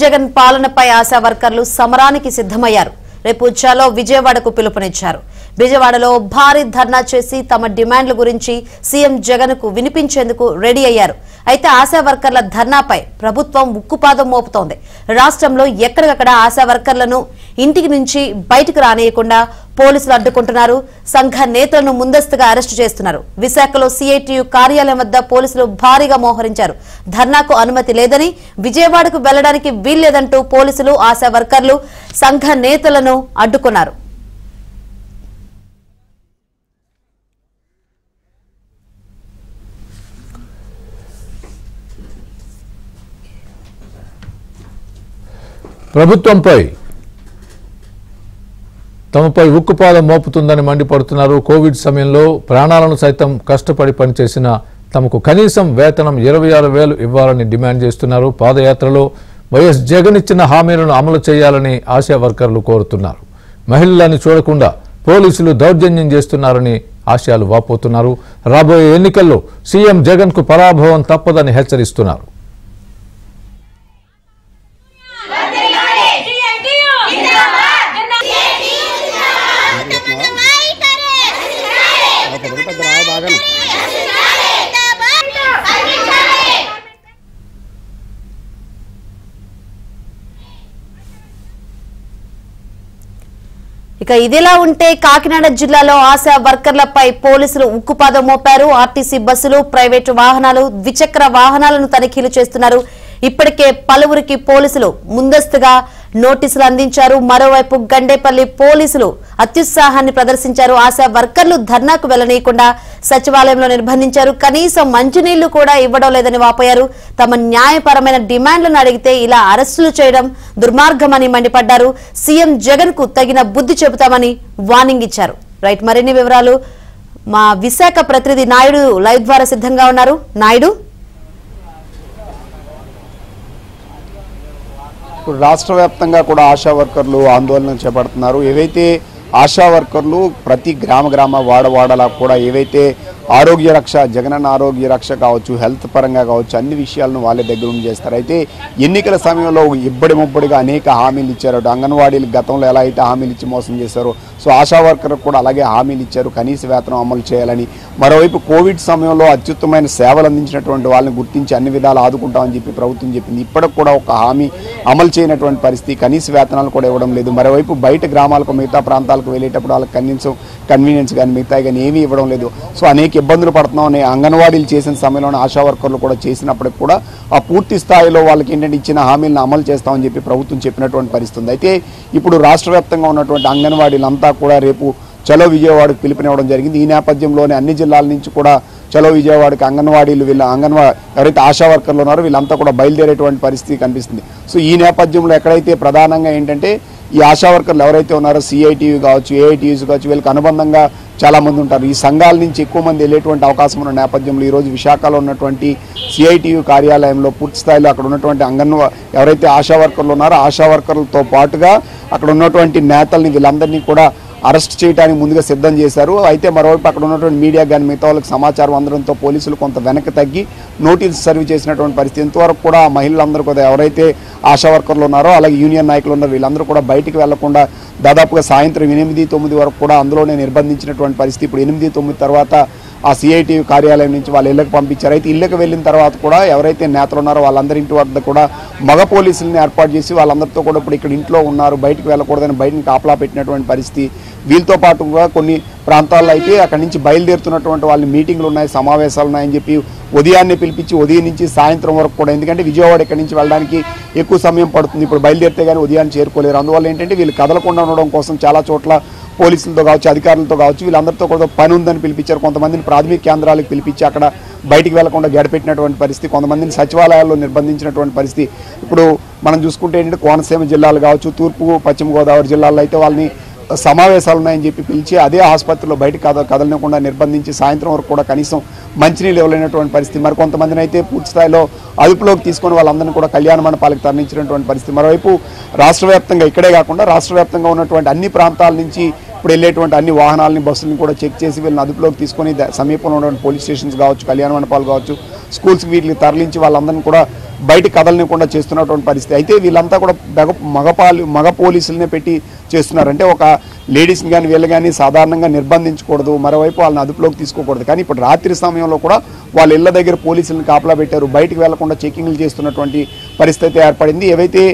జగన్ పాలనపై ఆశా వర్కర్లు సమరానికి సిద్ధమయ్యారు. రేపు చలో విజయవాడకు పిలుపునిచ్చారు. విజయవాడలో భారీ ధర్నా చేసి తమ డిమాండ్ల గురించి సీఎం జగన్ కు వినిపించేందుకు రెడీ అయ్యారు. అయితే ఆశా వర్కర్ల ధర్నాపై ప్రభుత్వం ఉక్కుపాదం మోపుతోంది. రాష్ట్రంలో ఎక్కడికక్కడ ఆశా వర్కర్లను ఇంటికి నుంచి బయటకు రానియకుండా పోలీసులు అడ్డుకుంటున్నారు. సంఘ నేతలను ముందస్తుగా అరెస్టు చేస్తున్నారు. విశాఖలో సిఐటియు కార్యాలయం వద్ద పోలీసులు భారీగా మోహరించారు. ధర్నాకు అనుమతి లేదని, విజయవాడకు వెళ్లడానికి వీల్లేదంటూ పోలీసులు ఆశా వర్కర్లు సంఘ నేతలను అడ్డుకున్నారు. ప్రభుత్వంపై తమపై ఉక్కుపాదం మోపుతుందని మండిపడుతున్నారు. కోవిడ్ సమయంలో ప్రాణాలను సైతం కష్టపడి పనిచేసిన తమకు కనీసం వేతనం 26,000 ఇవ్వాలని డిమాండ్ చేస్తున్నారు. పాదయాత్రలో వైఎస్ జగన్ ఇచ్చిన హామీలను అమలు చేయాలని ఆశా వర్కర్లు కోరుతున్నారు. మహిళలను చూడకుండా పోలీసులు దౌర్జన్యం చేస్తున్నారని ఆశయాలు వాపోతున్నారు. రాబోయే ఎన్నికల్లో సీఎం జగన్ కు పరాభవం తప్పదని హెచ్చరిస్తున్నారు. ఇక ఇదిలా ఉంటే కాకినాడ జిల్లాలో ఆశా వర్కర్లపై పోలీసులు ఉక్కుపాదం మోపారు. ఆర్టీసీ బస్సులు, ప్రైవేటు వాహనాలు, ద్విచక్ర వాహనాలను తనిఖీలు చేస్తున్నారు. ఇప్పటికే పలువురికి పోలీసులు ముందస్తుగా నోటీసులు అందించారు. మరోవైపు గండేపల్లి పోలీసులు అత్యుత్సాహాన్ని ప్రదర్శించారు. ఆశా వర్కర్లు ధర్నాకు వెళ్లనీయకుండా సచివాలయంలో నిర్బంధించారు. కనీసం మంచినీళ్లు కూడా ఇవ్వడం లేదని వాపోయారు. తమ న్యాయపరమైన డిమాండ్లను అడిగితే ఇలా అరెస్టులు చేయడం దుర్మార్గమని మండిపడ్డారు. సీఎం జగన్ కు తగిన బుద్ధి చెబుతామని వార్నింగ్ ఇచ్చారు. రైట్, మరిన్ని వివరాలు మా విశాఖ ప్రతినిధి నాయుడు లైవ్ ద్వారా సిద్ధంగా ఉన్నారు. నాయుడు, రాష్ట్ర వ్యాప్తంగా కూడా ఆశా వర్కర్లు ఆందోళన చేపడుతున్నారు. ఏవైతే ఆశా వర్కర్లు ప్రతి గ్రామ వాడలా కూడా ఏవైతే ఆరోగ్య రక్ష, జగనన్న ఆరోగ్య రక్ష కావచ్చు, హెల్త్ పరంగా కావచ్చు, అన్ని విషయాలను వాళ్ళే దగ్గర ఉండి చేస్తారు. అయితే ఎన్నికల సమయంలో ముబ్బడిగా అనేక హామీలు ఇచ్చారు. అంగన్వాడీలు గతంలో ఎలా అయితే హామీలు ఇచ్చి మోసం చేశారో, సో ఆశా వర్కర్లకు కూడా అలాగే హామీలు ఇచ్చారు, కనీస వేతనం అమలు చేయాలని. మరోవైపు కోవిడ్ సమయంలో అత్యుత్తమైన సేవలు అందించినటువంటి వాళ్ళని గుర్తించి అన్ని విధాలు ఆదుకుంటామని చెప్పి ప్రభుత్వం చెప్పింది. ఇప్పటికి కూడా ఒక హామీ అమలు చేయనటువంటి పరిస్థితి, కనీస వేతనాలు కూడా ఇవ్వడం లేదు. మరోవైపు బయట గ్రామాలకు, మిగతా ప్రాంతాలకు వెళ్ళేటప్పుడు వాళ్ళకి కనీసం కన్వీనియన్స్ కానీ మిగతా కానీ ఏమీ ఇవ్వడం లేదు. సో అనేక ఇబ్బందులు పడుతున్నాం. అంగన్వాడీలు చేసిన సమయంలోనే ఆశా వర్కర్లు కూడా చేసినప్పటికి కూడా ఆ పూర్తి స్థాయిలో వాళ్ళకి ఏంటంటే ఇచ్చిన హామీలను అమలు చేస్తామని చెప్పి ప్రభుత్వం చెప్పినటువంటి పరిస్థితి. అయితే ఇప్పుడు రాష్ట్ర వ్యాప్తంగా ఉన్నటువంటి అంగన్వాడీలంతా కూడా రేపు చలో విజయవాడకు పిలుపునివ్వడం జరిగింది. ఈ నేపథ్యంలోనే అన్ని జిల్లాల నుంచి కూడా చలో విజయవాడకి అంగన్వాడీలు ఎవరైతే ఆశా వర్కర్లు ఉన్నారో వీళ్ళంతా కూడా బయలుదేరేటువంటి పరిస్థితి కనిపిస్తుంది. సో ఈ నేపథ్యంలో ఎక్కడైతే ప్రధానంగా ఏంటంటే ఈ ఆశా వర్కర్లు ఎవరైతే ఉన్నారో సిఐటియు కావచ్చు, ఏఐటియూస్ కావచ్చు, వీళ్ళకి అనుబంధంగా చాలామంది ఉంటారు. ఈ సంఘాల నుంచి ఎక్కువ మంది వెళ్ళేటువంటి అవకాశం ఉన్న నేపథ్యంలో ఈరోజు విశాఖలో ఉన్నటువంటి సిఐటియు కార్యాలయంలో పూర్తి స్థాయిలో అక్కడ ఉన్నటువంటి ఎవరైతే ఆశా వర్కర్లు ఉన్నారో ఆశా వర్కర్లతో పాటుగా అక్కడ ఉన్నటువంటి నేతల్ని వీళ్ళందరినీ కూడా అరెస్ట్ చేయడానికి ముందుగా సిద్ధం చేశారు. అయితే మరోవైపు అక్కడ ఉన్నటువంటి మీడియా కానీ మిగతా వాళ్ళకి సమాచారం అందడంతో పోలీసులు కొంత వెనక్కి తగ్గి నోటీసు సర్వ్ చేసినటువంటి పరిస్థితి. ఇంతవరకు కూడా ఆ మహిళలందరూ కూడా ఎవరైతే ఆశా వర్కర్లు ఉన్నారో అలాగే యూనియన్ నాయకులు ఉన్నారో వీళ్ళందరూ కూడా బయటికి వెళ్లకుండా దాదాపుగా సాయంత్రం 8-9 వరకు కూడా అందులోనే నిర్బంధించినటువంటి పరిస్థితి. ఇప్పుడు 8-9 తర్వాత ఆ సిఐటియు కార్యాలయం నుంచి వాళ్ళ ఇళ్లకు పంపించారు. అయితే ఇళ్లకు వెళ్ళిన తర్వాత కూడా ఎవరైతే నేతలు ఉన్నారో వాళ్ళందరి ఇంటి వద్ద కూడా మగ పోలీసులను ఏర్పాటు చేసి వాళ్ళందరితో కూడా ఇప్పుడు ఇక్కడ ఇంట్లో ఉన్నారు, బయటకు వెళ్ళకూడదని బయటని కాపలా పెట్టినటువంటి పరిస్థితి. వీళ్ళతో పాటుగా కొన్ని ప్రాంతాల్లో అయితే అక్కడి నుంచి బయలుదేరుతున్నటువంటి వాళ్ళని మీటింగ్లు ఉన్నాయి, సమావేశాలు ఉన్నాయని చెప్పి ఉదయాన్నే పిలిపించి ఉదయం నుంచి సాయంత్రం వరకు కూడా, ఎందుకంటే విజయవాడ ఇక్కడి నుంచి వెళ్ళడానికి ఎక్కువ సమయం పడుతుంది, ఇప్పుడు బయలుదేరితే కానీ ఉదయాన్ని చేరుకోలేరు. అందువల్ల ఏంటంటే వీళ్ళు కదలకుండా ఉండడం కోసం చాలా చోట్ల పోలీసులతో కావచ్చు, అధికారులతో కావచ్చు, వీళ్ళందరితో కూడా పని ఉందని పిలిపించారు. కొంతమందిని ప్రాథమిక కేంద్రాలకు పిలిపించి అక్కడ బయటికి వెళ్లకుండా గడిపెట్టినటువంటి పరిస్థితి, కొంతమందిని సచివాలయాల్లో నిర్బంధించినటువంటి పరిస్థితి. ఇప్పుడు మనం చూసుకుంటే ఏంటంటే కోనసీమ జిల్లాలు కావచ్చు, తూర్పు పశ్చిమ గోదావరి జిల్లాల్లో అయితే వాళ్ళని సమావేశాలు ఉన్నాయని చెప్పి పిలిచి అదే ఆసుపత్రిలో బయటకు కదలనకుండా నిర్బంధించి సాయంత్రం వరకు కూడా కనీసం మంచినీళ్ళు ఇవ్వలేనటువంటి పరిస్థితి. మరి కొంతమందిని అయితే పూర్తి స్థాయిలో అదుపులోకి తీసుకొని వాళ్ళందరినీ కూడా కళ్యాణ మండపాలకు తరలించినటువంటి పరిస్థితి. మరోవైపు రాష్ట్ర వ్యాప్తంగా ఇక్కడే కాకుండా రాష్ట్ర వ్యాప్తంగా ఉన్నటువంటి అన్ని ప్రాంతాల నుంచి అప్పుడు వెళ్ళేటువంటి అన్ని వాహనాలని బస్సులను కూడా చెక్ చేసి వీళ్ళని అదుపులోకి తీసుకొని సమీపంలో ఉన్నటువంటి పోలీస్ స్టేషన్స్ కావచ్చు, కళ్యాణ మండపాలు కావచ్చు, స్కూల్స్కి వీటికి తరలించి వాళ్ళందరినీ కూడా బయట కదలనివ్వకుండా చేస్తున్నటువంటి పరిస్థితి. అయితే వీళ్ళంతా కూడా మగ పోలీసులనే పెట్టి చేస్తున్నారంటే ఒక లేడీస్ని కానీ వీళ్ళు కానీ సాధారణంగా నిర్బంధించకూడదు, మరోవైపు వాళ్ళని అదుపులోకి తీసుకోకూడదు. కానీ ఇప్పుడు రాత్రి సమయంలో కూడా వాళ్ళ ఇళ్ల దగ్గర పోలీసులను కాపలా పెట్టారు, బయటకు వెళ్లకుండా చెకింగ్లు చేస్తున్నటువంటి పరిస్థితి ఏర్పడింది. ఏవైతే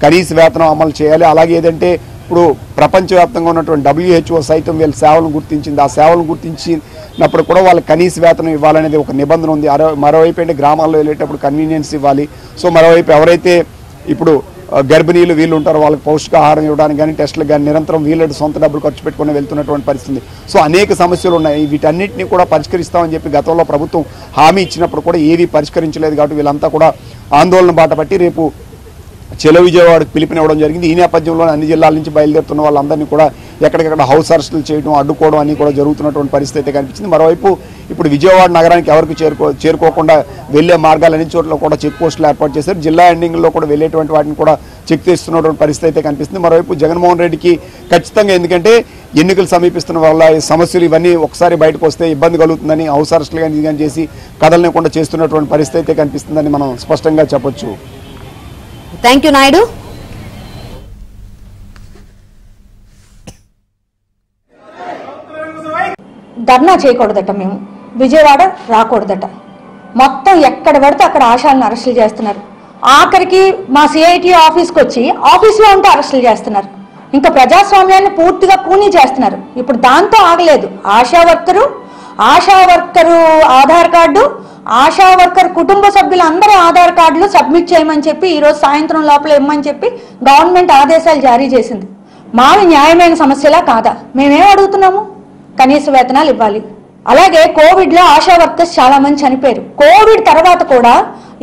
కనీస వేతనం అమలు చేయాలి, అలాగే ఏదంటే ఇప్పుడు ప్రపంచవ్యాప్తంగా ఉన్నటువంటి WHO సైతం వీళ్ళ సేవలను గుర్తించింది. ఆ సేవలను గుర్తించినప్పుడు కూడా వాళ్ళకి కనీస వేతనం ఇవ్వాలనేది ఒక నిబంధన ఉంది. మరోవైపు అంటే గ్రామాల్లో వెళ్ళేటప్పుడు కన్వీనియన్స్ ఇవ్వాలి. సో మరోవైపు ఎవరైతే ఇప్పుడు గర్భిణీలు వీళ్ళు ఉంటారో వాళ్ళకి పౌష్టికాహారం ఇవ్వడానికి కానీ టెస్టులకు కానీ నిరంతరం వీళ్ళ సొంత డబ్బులు ఖర్చు పెట్టుకుని వెళ్తున్నటువంటి పరిస్థితి. సో అనేక సమస్యలు ఉన్నాయి. వీటన్నిటిని కూడా పరిష్కరిస్తామని చెప్పి గతంలో ప్రభుత్వం హామీ ఇచ్చినప్పుడు కూడా ఏవి పరిష్కరించలేదు. కాబట్టి వీళ్ళంతా కూడా ఆందోళన బాట పట్టి రేపు చెలో విజయవాడకు పిలుపునివ్వడం జరిగింది. ఈ నేపథ్యంలో అన్ని జిల్లాల నుంచి బయలుదేరుతున్న వాళ్ళందరినీ కూడా ఎక్కడికక్కడ హౌస్ అరెస్టులు చేయడం, అడ్డుకోవడం అన్ని కూడా జరుగుతున్నటువంటి పరిస్థితి అయితే కనిపించింది. మరోవైపు ఇప్పుడు విజయవాడ నగరానికి ఎవరికి చేరుకోకుండా వెళ్లే మార్గాలన్ని చోట్ల కూడా చెక్ పోస్టులు ఏర్పాటు చేశారు. జిల్లా ఎండింగ్లో కూడా వెళ్ళేటువంటి వాటిని కూడా చెక్ చేస్తున్నటువంటి పరిస్థితి అయితే కనిపిస్తుంది. మరోవైపు జగన్మోహన్ రెడ్డికి ఖచ్చితంగా, ఎందుకంటే ఎన్నికలు సమీపిస్తున్న వల్ల ఈ సమస్యలు ఇవన్నీ ఒకసారి బయటకు వస్తే ఇబ్బంది కలుగుతుందని హౌస్ అరెస్టులు కానీ ఇది కానీ చేసి కదలనివ్వకుండా చేస్తున్నటువంటి పరిస్థితి అయితే కనిపిస్తుందని మనం స్పష్టంగా చెప్పొచ్చు. Thank you Naidu. ధర్నా చేయకూడదట, మేము విజయవాడ రాకూడదట, మొత్తం ఎక్కడ పడితే అక్కడ ఆశాలను అరెస్టులు చేస్తున్నారు. ఆఖరికి మా CIT ఆఫీస్కి వచ్చి ఆఫీస్లో ఉంటే అరెస్టులు చేస్తున్నారు. ఇంకా ప్రజాస్వామ్యాన్ని పూర్తిగా కూనీ చేస్తున్నారు. ఇప్పుడు దాంతో ఆగలేదు. ASHA worker Aadhaar card, ASHA worker కుటుంబ సభ్యులు అందరూ ఆధార్ కార్డులు సబ్మిట్ చేయమని చెప్పి ఈరోజు సాయంత్రం లోపల ఇమ్మని చెప్పి గవర్నమెంట్ ఆదేశాలు జారీ చేసింది. మావి న్యాయమైన సమస్యలా కాదా? మేమేం అడుగుతున్నాము? కనీస వేతనాలు ఇవ్వాలి. అలాగే కోవిడ్లో ఆశా వర్కర్స్ చాలా మంది చనిపోయారు. కోవిడ్ తర్వాత కూడా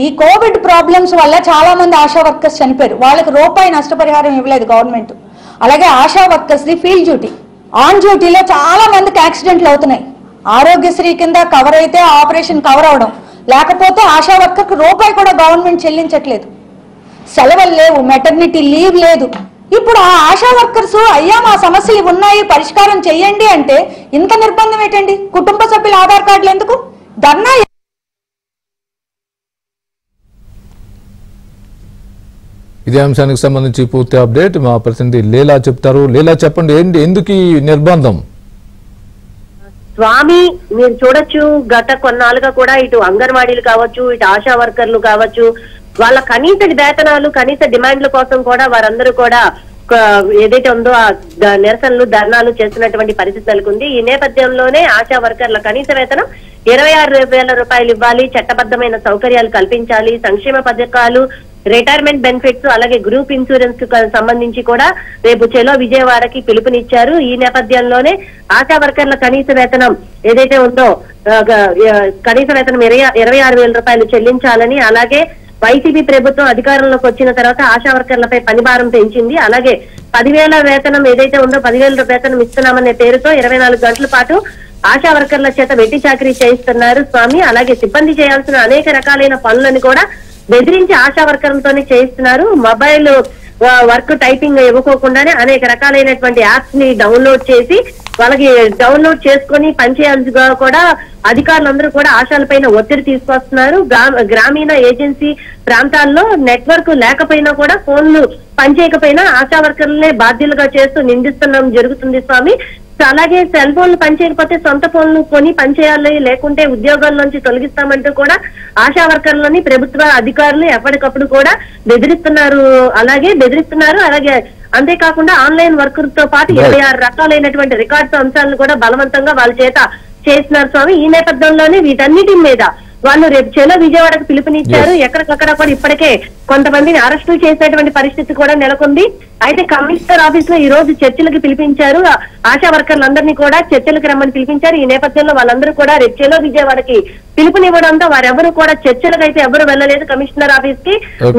ఈ కోవిడ్ ప్రాబ్లమ్స్ వల్ల చాలా మంది ఆశా వర్కర్స్ చనిపోయారు. వాళ్ళకి రూపాయి నష్టపరిహారం ఇవ్వలేదు గవర్నమెంట్. అలాగే ఆశా వర్కర్స్ది ఫీల్డ్ డ్యూటీ, ఆన్ డ్యూటీలో చాలా మందికి యాక్సిడెంట్లు అవుతున్నాయి. ఆరోగ్యశ్రీ కింద కవర్ అయితే ఆపరేషన్ కవర్ అవడం, లేకపోతే ఆశా వర్కర్కి రూపాయి కూడా గవర్నమెంట్ చెల్లించట్లేదు. సెలవులు లేవు, మెటర్నిటీ లీవ్ లేదు. ఇప్పుడు ఆ ఆశా వర్కర్స్ అయ్యా మా సమస్యలు ఉన్నాయి పరిష్కారం చెయ్యండి అంటే ఇంత నిర్బంధం ఏంటండి? కుటుంబ సభ్యుల ఆధార్ కార్డులు ఎందుకు? ధర్నా. ఇదే అంశానికి సంబంధించి పూర్తి అప్డేట్ మా ప్రతినిధి లీలా చెప్తారు. లీలా చెప్పండి, ఏంటి ఎందుకు ఈ నిర్బంధం? స్వామి, మీరు చూడొచ్చు, గత కొన్నాళ్ళుగా కూడా ఇటు అంగన్వాడీలు కావచ్చు, ఇటు ఆశా వర్కర్లు కావచ్చు, వాళ్ళ కనీస వేతనాలు, కనీస డిమాండ్ల కోసం కూడా వారందరూ కూడా ఏదైతే ఉందో ఆ నిరసనలు, ధర్నాలు చేస్తున్నటువంటి పరిస్థితి నెలకొంది. ఈ నేపథ్యంలోనే ఆశా వర్కర్ల కనీస వేతనం 26,000 రూపాయలు ఇవ్వాలి, చట్టబద్ధమైన సౌకర్యాలు కల్పించాలి, సంక్షేమ పథకాలు, రిటైర్మెంట్ బెనిఫిట్స్, అలాగే గ్రూప్ ఇన్సూరెన్స్ కు సంబంధించి కూడా రేపు చెలో విజయవాడకి పిలుపునిచ్చారు. ఈ నేపథ్యంలోనే ఆశా వర్కర్ల కనీస వేతనం ఏదైతే ఉందో కనీస వేతనం 26,000 రూపాయలు చెల్లించాలని, అలాగే వైసీపీ ప్రభుత్వం అధికారంలోకి వచ్చిన తర్వాత ఆశా వర్కర్లపై పనిభారం పెంచింది. అలాగే 10,000 వేతనం ఏదైతే ఉందో 10,000 వేతనం ఇస్తున్నామనే పేరుతో 24 గంటల పాటు ఆశా వర్కర్ల చేత వెట్టి చాకరీ చేయిస్తున్నారు స్వామి. అలాగే సిబ్బంది చేయాల్సిన అనేక రకాలైన పనులను కూడా బెదిరించి ఆశా వర్కర్లతోనే చేయిస్తున్నారు. మొబైల్ వర్క్ టైపింగ్ ఇవ్వకోకుండానే అనేక రకాలైనటువంటి యాప్స్ ని డౌన్లోడ్ చేసి వాళ్ళకి డౌన్లోడ్ చేసుకుని పనిచేయాల్సిగా కూడా అధికారులందరూ కూడా ఆశాలపైన ఒత్తిడి తీసుకొస్తున్నారు. గ్రామీణ ఏజెన్సీ ప్రాంతాల్లో నెట్వర్క్ లేకపోయినా కూడా ఫోన్లు పనిచేయకపోయినా ఆశా వర్కర్లనే బాధ్యులుగా చేస్తూ నిందిస్తున్నాం జరుగుతుంది స్వామి. అలాగే సెల్ ఫోన్లు పనిచేయకపోతే సొంత ఫోన్లు కొని పనిచేయాలి, లేకుంటే ఉద్యోగాల నుంచి తొలగిస్తామంటూ కూడా ఆశా వర్కర్లని ప్రభుత్వ అధికారులు ఎప్పటికప్పుడు కూడా బెదిరిస్తున్నారు. అలాగే అంతేకాకుండా ఆన్లైన్ వర్కర్తో పాటు 26 రకాలైనటువంటి రికార్డ్స్ అంశాలను కూడా బలవంతంగా వాళ్ళ చేత చేస్తున్నారు స్వామి. ఈ నేపథ్యంలోనే వీటన్నిటి మీద వాళ్ళు రేపు చెలో విజయవాడకు పిలుపునిచ్చారు. ఎక్కడికక్కడ కూడా ఇప్పటికే కొంతమందిని అరెస్టులు చేసేటువంటి పరిస్థితి కూడా నెలకొంది. అయితే కమిషనర్ ఆఫీస్ లో ఈ రోజు చర్చలకు పిలిపించారు. ఆశా వర్కర్లందరినీ కూడా చర్చలకు రమ్మని పిలిపించారు. ఈ నేపథ్యంలో వాళ్ళందరూ కూడా రేపు చెలో విజయవాడకి పిలుపునివ్వడంతో వారెవరు కూడా చర్చలకు అయితే ఎవరు వెళ్ళలేదు కమిషనర్ ఆఫీస్ కి.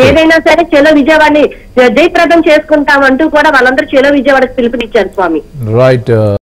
ఏదైనా సరే చెలో విజయవాడని జయప్రదం చేసుకుంటామంటూ కూడా వాళ్ళందరూ చెలో విజయవాడకి పిలుపునిచ్చారు స్వామి. రైట్.